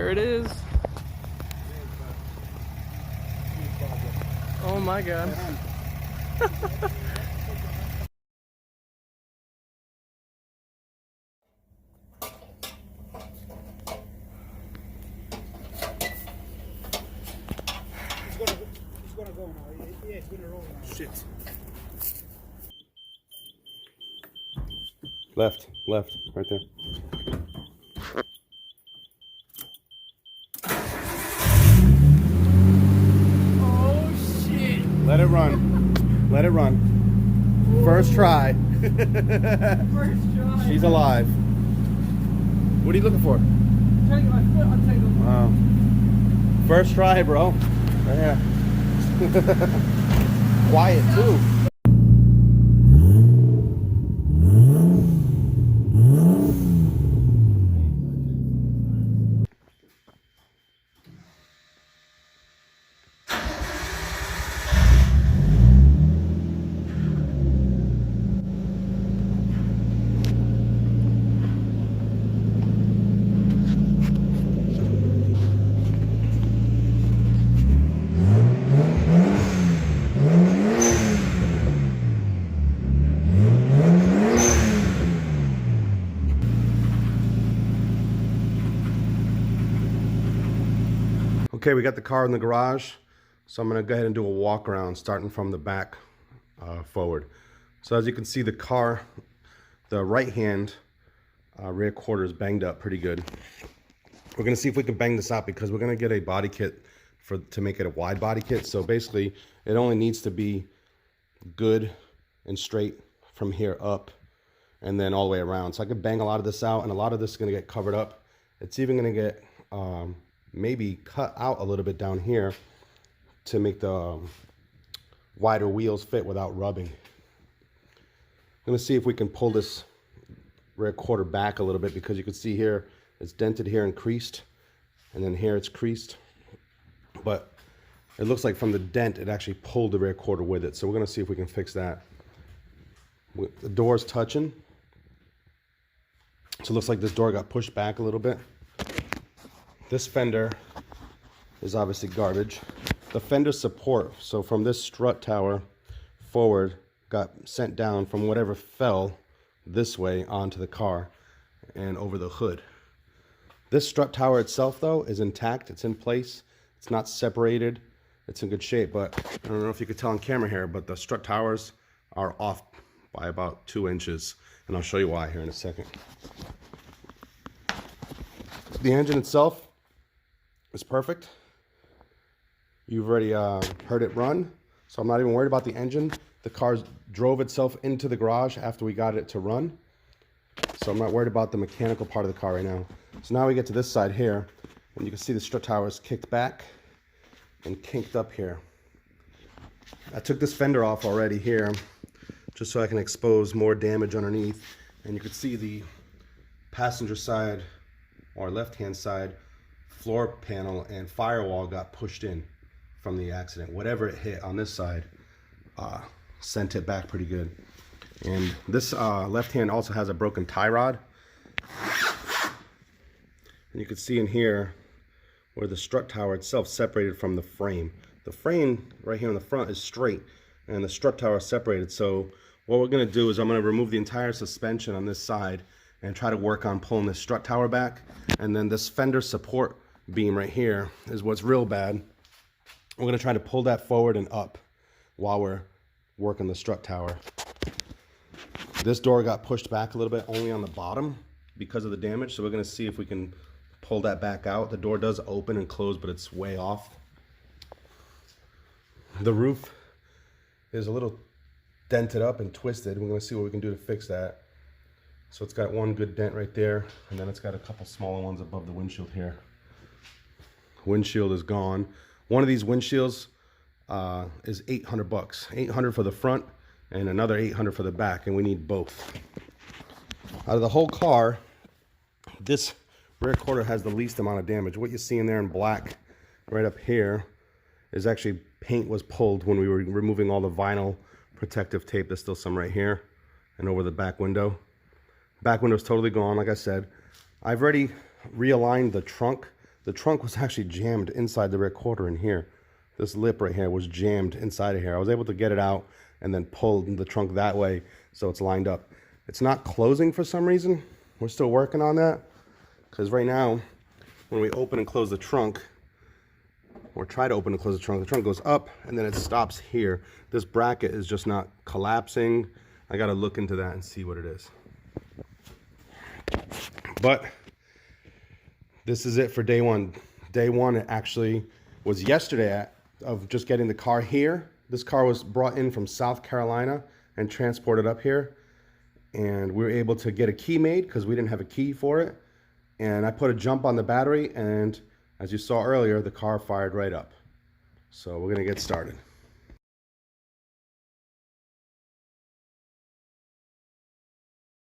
There it is. Oh my God. It's gonna go now. Yeah, it's gonna roll now. Shit. Left, right there. Oh shit. Let it run. Let it run. First try. First try. She's alive. What are you looking for? I'm trying to get my foot untangled. Oh. First try, bro. Right here. Quiet too. Okay, we got the car in the garage, so I'm gonna go ahead and do a walk around starting from the back forward. So as you can see, the car, the right hand rear quarter is banged up pretty good. We're gonna see if we can bang this out because we're gonna get a body kit to make it a wide body kit. So basically it only needs to be good and straight from here up and then all the way around. So I could bang a lot of this out, and a lot of this is gonna get covered up. It's even gonna get maybe cut out a little bit down here to make the wider wheels fit without rubbing. I'm gonna see if we can pull this rear quarter back a little bit, because you can see here it's dented here and creased, and then here it's creased, but it looks like from the dent it actually pulled the rear quarter with it. So we're gonna see if we can fix that. The door's touching, so it looks like this door got pushed back a little bit. This fender is obviously garbage. The fender support, so from this strut tower forward, got sent down from whatever fell this way onto the car and over the hood. This strut tower itself though is intact, it's in place, it's not separated, it's in good shape, but I don't know if you could tell on camera here, but the strut towers are off by about 2 inches, and I'll show you why here in a second. The engine itself is perfect. You've already heard it run, so I'm not even worried about the engine. The car drove itself into the garage after we got it to run, so I'm not worried about the mechanical part of the car right now. So now we get to this side here, and you can see the strut tower is kicked back and kinked up here. I took this fender off already here, just so I can expose more damage underneath, and you can see the passenger side or left-hand side floor panel and firewall got pushed in from the accident. Whatever it hit on this side sent it back pretty good. And this left hand also has a broken tie rod, and you can see in here where the strut tower itself separated from the frame. The frame right here in the front is straight, and the strut tower is separated. So what we're going to do is I'm going to remove the entire suspension on this side and try to work on pulling this strut tower back. And then this fender support beam right here is what's real bad. We're going to try to pull that forward and up while we're working the strut tower. This door got pushed back a little bit only on the bottom because of the damage, so we're going to see if we can pull that back out. The door does open and close, but it's way off. The roof is a little dented up and twisted. We're going to see what we can do to fix that. So it's got one good dent right there, and then it's got a couple smaller ones above the windshield here. Windshield is gone. One of these windshields is 800 bucks. 800 for the front and another 800 for the back, and we need both. Out of the whole car, this rear quarter has the least amount of damage. What you see in there in black right up here is actually paint was pulled when we were removing all the vinyl protective tape. There's still some right here and over the back window. Back window's totally gone, like I said. I've already realigned the trunk the trunk was actually jammed inside the rear quarter in here. This lip right here was jammed inside of here. I was able to get it out and then pull the trunk that way so it's lined up. It's not closing for some reason. We're still working on that, because right now when we open and close the trunk, or try to open and close the trunk goes up and then it stops here. This bracket is just not collapsing. I got to look into that and see what it is. But this is it for day one. Day one, it actually was yesterday of just getting the car here. This car was brought in from South Carolina and transported up here. And we were able to get a key made because we didn't have a key for it. And I put a jump on the battery, and as you saw earlier, the car fired right up. So we're gonna get started.